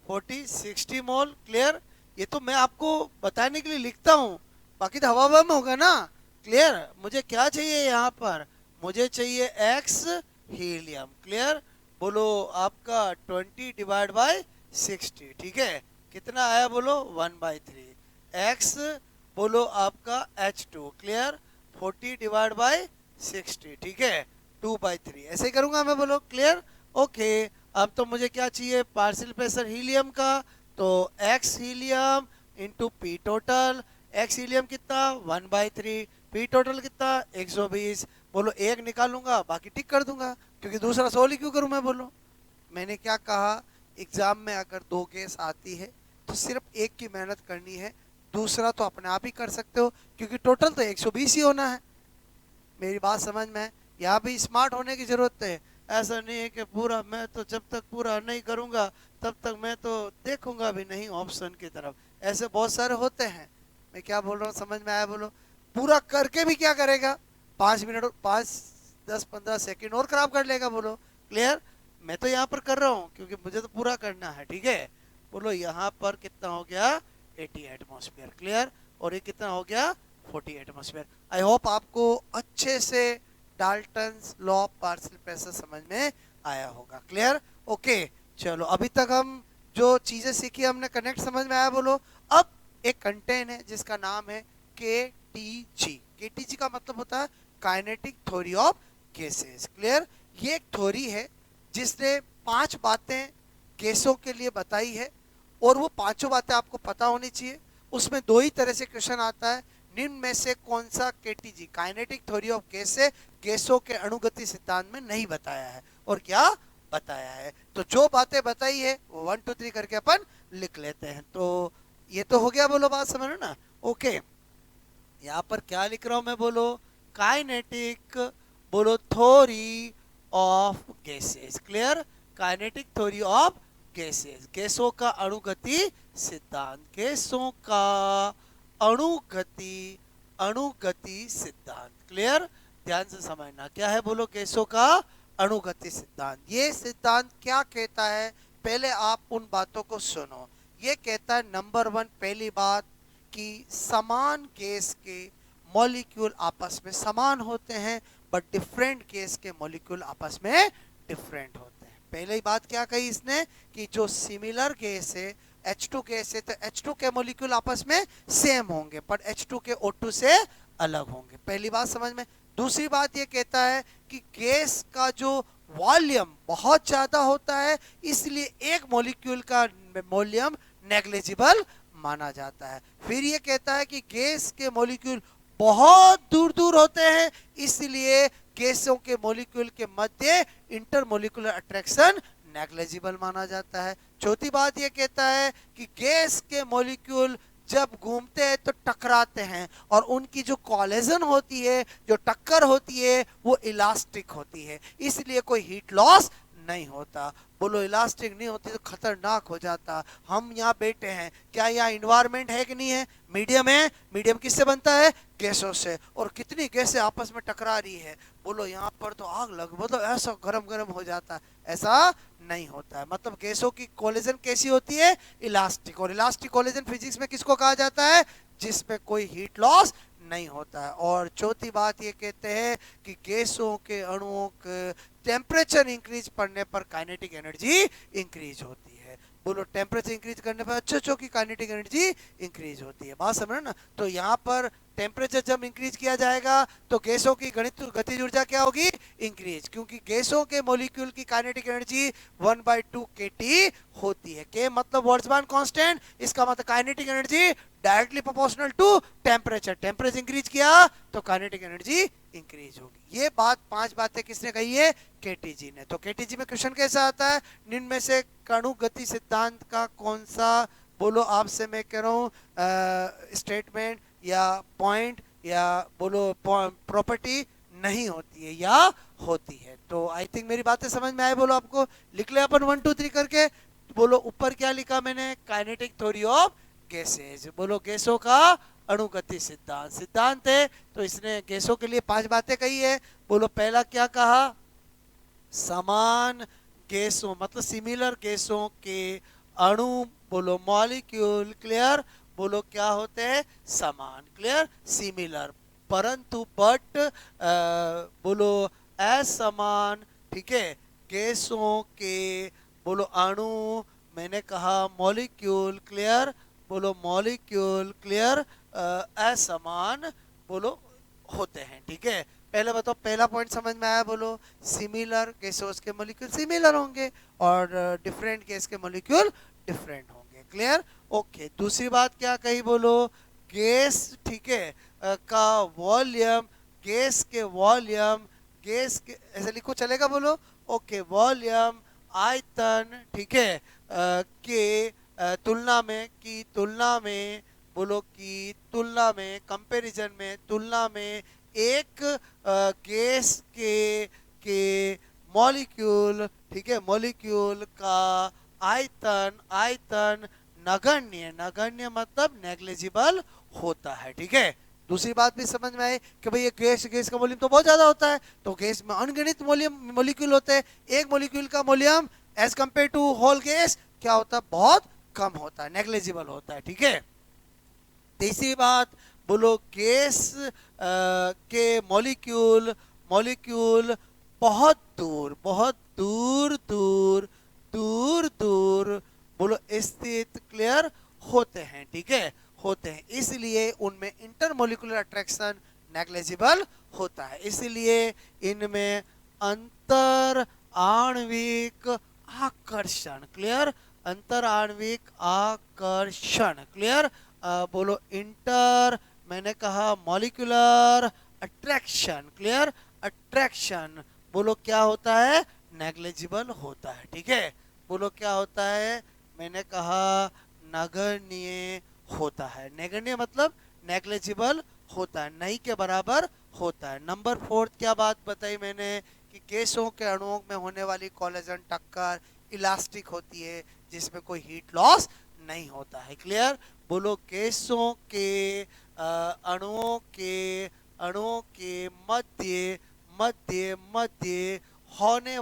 40 60 मोल। क्लियर? ये तो मैं आपको बताने के लिए लिखता हूँ, बाकी तो हवा हवा में होगा ना। क्लियर? मुझे क्या चाहिए यहाँ पर? मुझे चाहिए एक्स हीलियम। क्लियर? बोलो आपका 20 डिवाइड बाय 60, ठीक है। कितना आया बोलो? 1/3 एक्स, बोलो आपका H2 क्लियर 40 डिवाइड बाय 60, ठीक है, 2/3 ऐसे ही करूंगा मैं। बोलो क्लियर ओके। अब तो मुझे क्या चाहिए? पार्शियल प्रेशर हीलियम का, तो x helium into P total. X helium कितना? 1/3। पी टोटल कितना? 120। बोलो एक निकालूंगा बाकी टिक कर दूंगा, क्योंकि दूसरा सोल्व ही क्यों करूं मैं? बोलो मैंने क्या कहा, एग्जाम में अगर 2 गैस आती है तो सिर्फ एक की मेहनत करनी है, दूसरा तो अपने आप ही कर सकते हो, क्योंकि टोटल तो 120 ही होना है। मेरी बात समझ में है? यहाँ भी स्मार्ट होने की जरूरत है। ऐसा नहीं है कि पूरा मैं तो जब तक पूरा नहीं करूंगा तब तक मैं तो देखूंगा भी नहीं ऑप्शन की तरफ। ऐसे बहुत सारे होते हैं। मैं क्या बोल रहा हूँ समझ में आया? बोलो। पूरा करके भी क्या करेगा, 5 मिनट 5 10 15 सेकंड और खराब कर लेगा। बोलो क्लियर? मैं तो यहाँ पर कर रहा हूँ क्योंकि मुझे तो पूरा करना है, ठीक है। बोलो यहाँ पर कितना हो गया, 80 एटमॉस्फेयर। क्लियर? और ये कितना हो गया, 40 एटमॉस्फेयर। आई होप आपको अच्छे से Dalton's law of partial pressure समझ में आया होगा। क्लियर? ओके, चलो अभी तक हम जो चीजें सीखी हमने कनेक्ट समझ में आया? बोलो। अब एक कंटेंट है जिसका नाम है KTG। KTG का मतलब होता है kinetic theory of gases. Clear? ये एक थ्योरी है जिसने 5 बातें गैसों के लिए बताई है, और वो पांचों बातें आपको पता होनी चाहिए। उसमें 2 ही तरह से क्वेश्चन आता है, निम्न में से कौन सा KTG kinetic theory of gas से गैसों के अणुगति सिद्धांत में नहीं बताया है और क्या बताया है। तो जो बातें बताई है वो 1 2 3 करके अपन लिख लेते हैं। तो ये तो हो गया। बोलो बात समझ रहे हो ना? ओके, यहाँ पर क्या लिख रहा हूं मैं? बोलो काइनेटिक, बोलो theory of gases. Clear? Kinetic theory of gases, गैसों का अणुगति सिद्धांत, गैसों का अणुगति अणुगति सिद्धांत। क्लियर? ध्यान से समझना क्या है। बोलो गैसों का अणुगति सिद्धांत। ये सिद्धांत क्या कहता है, पहले आप उन बातों को सुनो। ये कहता है नंबर 1, पहली बात कि समान गैस के मॉलिक्यूल आपस में समान होते हैं, बट डिफरेंट गैस के मॉलिक्यूल आपस में डिफरेंट होते हैं। पहली बात क्या कही इसने, कि जो सिमिलर गैस है H2 गैस है तो H2 के मॉलिक्यूल आपस में सेम होंगे, बट H2 के O2 से अलग होंगे। पहली बात समझ में। दूसरी बात ये कहता है कि गैस का जो वॉल्यूम बहुत ज्यादा होता है, इसलिए एक मॉलिक्यूल का वॉल्यूम नेग्लिजिबल माना जाता है। फिर ये कहता है कि गैस के मॉलिक्यूल बहुत दूर दूर होते हैं, इसलिए गैसों के मॉलिक्यूल के मध्य इंटरमॉलिक्यूलर अट्रैक्शन नेग्लिजिबल माना जाता है। चौथी बात ये कहता है कि गैस के मॉलिक्यूल जब घूमते हैं तो टकराते हैं, और उनकी जो कोलिजन होती है, जो टक्कर होती है, वो इलास्टिक होती है, इसलिए कोई हीट लॉस नहीं होता। बोलो इलास्टिक नहीं होती तो खतरनाक हो जाता। हम यहाँ बैठे हैं, क्या यहाँ इन्वायरमेंट है कि नहीं है? मीडियम है। मीडियम किससे बनता है? गैसों से। और कितनी गैसें आपस में टकरा रही है, बोलो यहाँ पर तो आग लग, मतलब ऐसा गरम गरम हो जाता है। ऐसा नहीं होता है। मतलब गैसों की कोलिजन कैसी होती है? इलास्टिक। और इलास्टिक कोलिजन फिजिक्स में किसको कहा जाता है? जिसमें कोई हीट लॉस नहीं होता है। और चौथी बात ये कहते हैं कि गैसों के अणुओं के टेम्परेचर इंक्रीज पड़ने पर काइनेटिक एनर्जी इंक्रीज होती है। बोलो टेम्परेचर इंक्रीज करने पर अच्छे की काइनेटिक एनर्जी इंक्रीज होती है। बात समझ ना? तो यहाँ पर टेम्परेचर जब इंक्रीज किया जाएगा तो गैसों की गतिज ऊर्जा क्या होगी? इंक्रीज, क्योंकि गैसों के मॉलिक्यूल की काइनेटिक एनर्जी 1/2 kT होती है। के मतलब बोल्ट्जमान कांस्टेंट, इसका मतलब kinetic energy directly proportional to temperature. Temperature increase किया तो काइनेटिक एनर्जी इंक्रीज होगी। ये बात 5 बातें किसने कही है? KTG ने। तो KTG में क्वेश्चन कैसा आता है, निम्न में से अणुगति सिद्धांत का कौन सा, बोलो आपसे मैं कह रहा हूँ स्टेटमेंट या पॉइंट या बोलो प्रॉपर्टी नहीं होती है या होती है। तो आई थिंक मेरी बातें समझ में आए। बोलो आपको लिख ले अपन 1 2 3 करके। बोलो ऊपर क्या लिखा मैंने? Kinetic theory of gases. बोलो गैसों का अणुगति सिद्धांत। सिद्धांत है तो इसने गैसों के लिए 5 बातें कही है। बोलो पहला क्या कहा? समान गैसों मतलब सिमिलर गैसों के अणु, बोलो मॉलिक्यूल। क्लियर? बोलो क्या होते हैं? समान। क्लियर? सिमिलर। परंतु बट बोलो असमान, ठीक है, गैसों के बोलो अणु, मैंने कहा मॉलिक्यूल। क्लियर? बोलो मॉलिक्यूल। क्लियर? असमान बोलो होते हैं। ठीक है, पहले बताओ पहला पॉइंट समझ में आया? बोलो सिमिलर गैसों के मॉलिक्यूल सिमिलर होंगे और डिफरेंट गैस के मॉलिक्यूल डिफरेंट होंगे। क्लियर? ओके, दूसरी बात क्या कही? बोलो गैस, ठीक है, का वॉल्यूम, गैस के वॉल्यूम, गैस के ऐसे लिखो चलेगा? बोलो ओके, वॉल्यूम आयतन, ठीक है, के तुलना में, बोलो की तुलना में, कंपैरिजन में, तुलना में एक गैस के मॉलिक्यूल, ठीक है, मॉलिक्यूल का आयतन आयतन नगण्य, नगण्य मतलब नेग्लिजिबल होता है, ठीक है। दूसरी बात भी समझ में आई कि भाई ये गैस गैस का वॉल्यूम तो बहुत ज्यादा होता है, तो गैस में अनगिनत वॉल्यूम मॉलिक्यूल होते हैं, एक मॉलिक्यूल का volume as compare to whole gas क्या होता है, बहुत कम होता है, नेग्लिजिबल होता है, ठीक है। तीसरी बात, बोलो गैस के मॉलिक्यूल मॉलिक्यूल बहुत दूर दूर दूर दूर बोलो स्थित, क्लियर, होते हैं, ठीक है, होते हैं, इसलिए उनमें इंटरमोलिकुलर अट्रैक्शन नेग्लिजिबल होता है, इसलिए इनमें अंतर आणविक आकर्षण, क्लियर, अंतर आणविक आकर्षण, क्लियर, बोलो इंटर, मैंने कहा मॉलिक्यूलर अट्रैक्शन, क्लियर, अट्रैक्शन, बोलो क्या होता है, नेग्लिजिबल होता है, ठीक है, बोलो क्या होता है, मैंने कहा नगण्य होता है, नगण्य मतलब नेग्लिजिबल होता है, नहीं के बराबर होता है। नंबर फोर्थ क्या बात बताई मैंने कि गैसों के अणुओं में होने वाली कोलिजन टक्कर इलास्टिक होती है, जिसमें कोई हीट लॉस नहीं होता है, क्लियर, बोलो गैसों के अणुओं के मध्य मध्य मध्य होने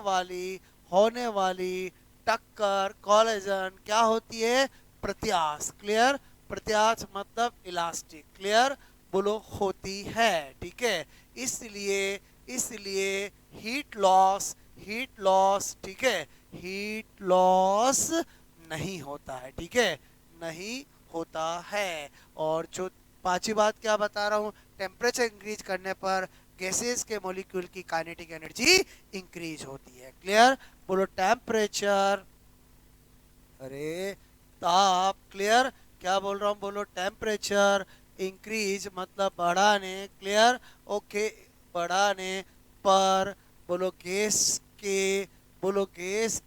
वाली टक्कर कोलिजन क्या होती है, प्रत्यास्थ, क्लियर, प्रत्यास्थ मतलब इलास्टिक, क्लियर, बोलो होती है, ठीक है, इसलिए इसलिए हीट लॉस, ठीक है, हीट लॉस नहीं होता है, ठीक है, नहीं होता है। और जो पांचवी बात क्या बता रहा हूं, टेम्परेचर इंक्रीज करने पर गैसेस के मॉलिक्यूल की काइनेटिक एनर्जी इंक्रीज होती है, क्लियर, बोलो टेम्परेचर, अरे ताप, क्लियर, क्या बोल रहा हूं, बोलो टेम्परेचर इंक्रीज मतलब बढ़ाने, क्लियर, ओके, बढ़ाने पर बोलो के बोलो गैस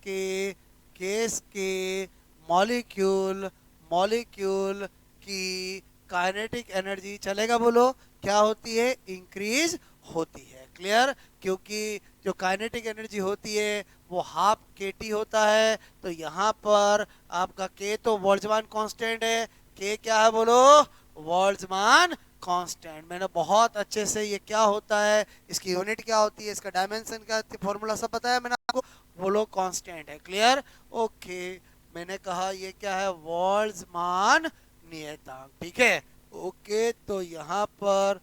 के मॉलिक्यूल मॉलिक्यूल की काइनेटिक एनर्जी चलेगा, बोलो क्या होती है, इंक्रीज होती है, क्लियर, क्योंकि जो काइनेटिक एनर्जी होती है वो हाफ के टी होता है, तो यहाँ पर आपका के तो बोल्ट्जमान कांस्टेंट है, के क्या है बोलो, बोल्ट्जमान कांस्टेंट, मैंने बहुत अच्छे से ये क्या होता है, इसकी यूनिट क्या होती है, इसका डायमेंशन का फॉर्मूला सब बताया मैंने आपको, बोलो कांस्टेंट है, क्लियर, ओके, मैंने कहा ये क्या है, बोल्ट्जमान नियतांक, ठीक है, ओके, तो यहाँ पर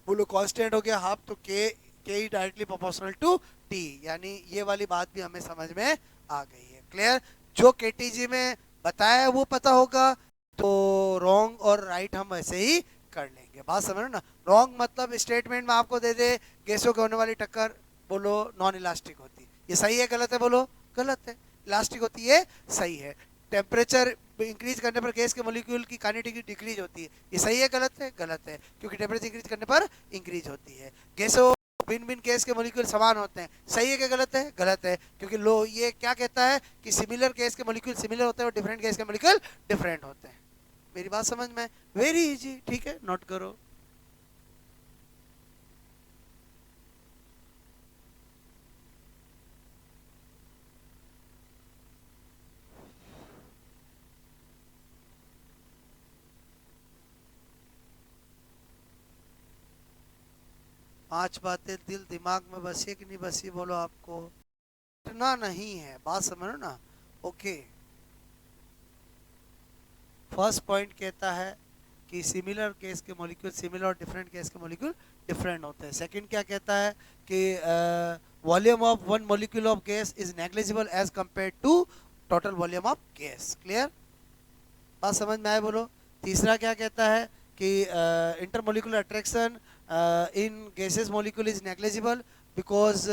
बोलो कांस्टेंट हो गया हाफ, तो के ही डायरेक्टली प्रोपोर्शनल टू टी, यानी ये वाली बात भी हमें समझ में आ गई है, क्लियर, जो केटीजी में बताया है वो पता होगा, तो रॉन्ग और राइट हम वैसे ही कर लेंगे, बात समझ रहे हो ना, रॉन्ग मतलब स्टेटमेंट में आपको दे दे गैसों के होने वाली टक्कर बोलो नॉन इलास्टिक होती, ये सही है गलत है, बोलो गलत है, इलास्टिक होती है, सही है, टेम्परेचर इंक्रीज करने पर गैस के मॉलिक्यूल की काइनेटिक डिक्रीज होती है, ये सही है गलत है, गलत है, क्योंकि टेम्परेचर इंक्रीज करने पर इंक्रीज होती है, गैसों भिन्न भिन्न गैस के मॉलिक्यूल समान होते हैं, सही है क्या गलत है, गलत है, क्योंकि लो ये क्या कहता है कि सिमिलर गैस के मॉलिक्यूल सिमिलर होते हैं और डिफरेंट गैस के मॉलिक्यूल डिफरेंट होते हैं, मेरी बात समझ में, वेरी इजी, ठीक है, नोट करो। पांच बातें दिल दिमाग में बसी कि नहीं बसी, बोलो आपको, इतना नहीं है, बात समझो ना, ओके, फर्स्ट पॉइंट कहता है कि सिमिलर केस के मॉलिक्यूल सिमिलर और डिफरेंट केस के मॉलिक्यूल डिफरेंट होते हैं, सेकंड क्या कहता है कि volume of one molecule of gas is negligible as compare to total volume of gas, clear, बात समझ में आए, बोलो, तीसरा क्या कहता है कि intermolecular attraction in gases molecule is negligible because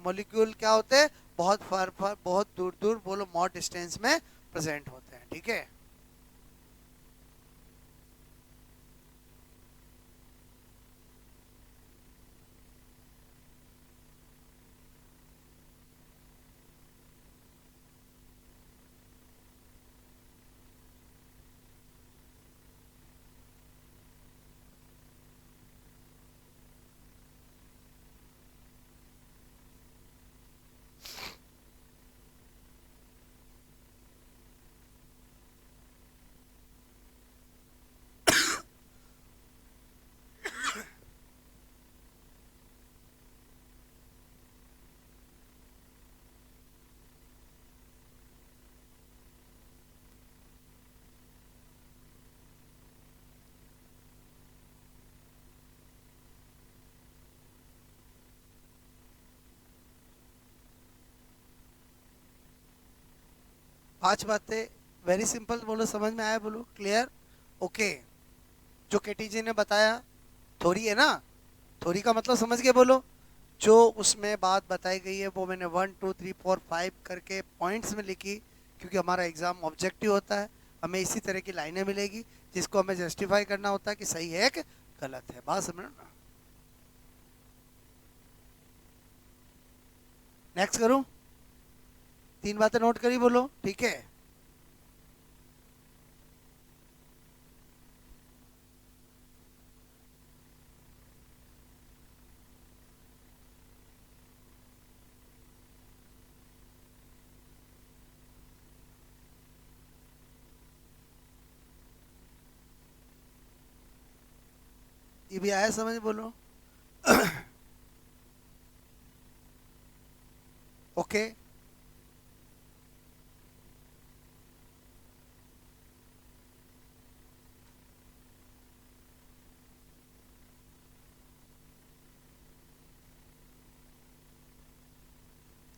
molecule क्या होते हैं, बहुत फार फार बहुत दूर दूर बोलो मोर डिस्टेंस में प्रेजेंट होते हैं, ठीक है। 5 बातें वेरी सिंपल, बोलो समझ में आया, बोलो क्लियर, ओके। जो केटी जी ने बताया थ्योरी है ना, थ्योरी का मतलब समझ के बोलो। जो उसमें बात बताई गई है वो मैंने 1 2 3 4 5 करके पॉइंट्स में लिखी, क्योंकि हमारा एग्जाम ऑब्जेक्टिव होता है। हमें इसी तरह की लाइनें मिलेगी जिसको हमें जस्टिफाई करना होता है कि सही है कि गलत है। बात समझ ना। नेक्स्ट करूं? 3 बातें नोट करी, बोलो ठीक है। ये भी आया समझ, बोलो ओके।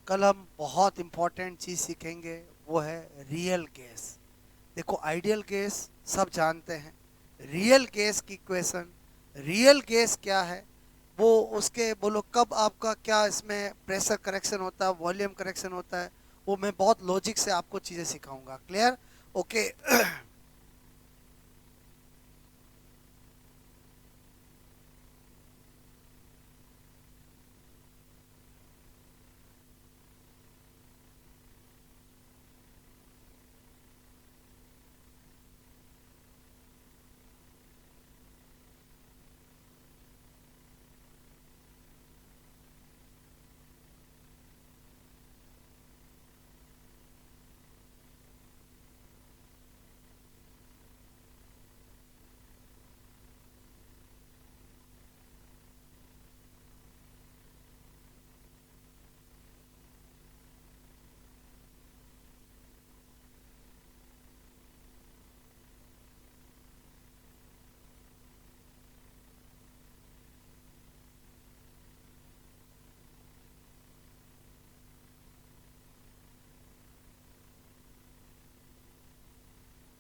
कल हम बहुत इंपॉर्टेंट चीज सीखेंगे, वो है रियल केस। देखो आइडियल केस सब जानते हैं, रियल केस की इक्वेशन, रियल केस क्या है वो, उसके बोलो कब आपका क्या इसमें प्रेशर करेक्शन होता है, वॉल्यूम करेक्शन होता है, वो मैं बहुत लॉजिक से आपको चीजें सिखाऊंगा। Clear, okay.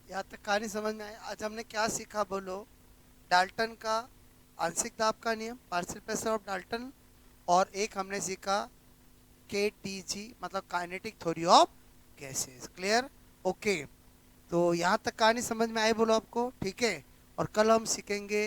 यहाँ तक कहानी समझ में आई? आज हमने क्या सीखा, बोलो। डाल्टन का आंशिक दाब का नियम, पार्शियल प्रेशर ऑफ डाल्टन, और एक हमने सीखा के टी जी मतलब kinetic theory of gases. Clear, okay. तो यहाँ तक कहानी समझ में आई, बोलो आपको ठीक है। और कल हम सीखेंगे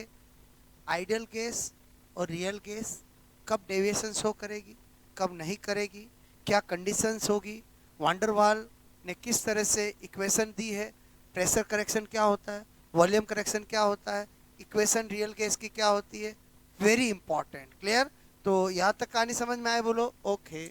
आइडियल केस और रियल केस, कब डेविएशन शो करेगी, कब नहीं करेगी, क्या कंडीशंस होगी, वांडरवाल ने किस तरह से इक्वेशन दी है, प्रेशर करेक्शन क्या होता है, वॉल्यूम करेक्शन क्या होता है, इक्वेशन रियल केस की क्या होती है, वेरी इंपॉर्टेंट। क्लियर, तो यहाँ तक कहानी समझ में आए, बोलो ओके।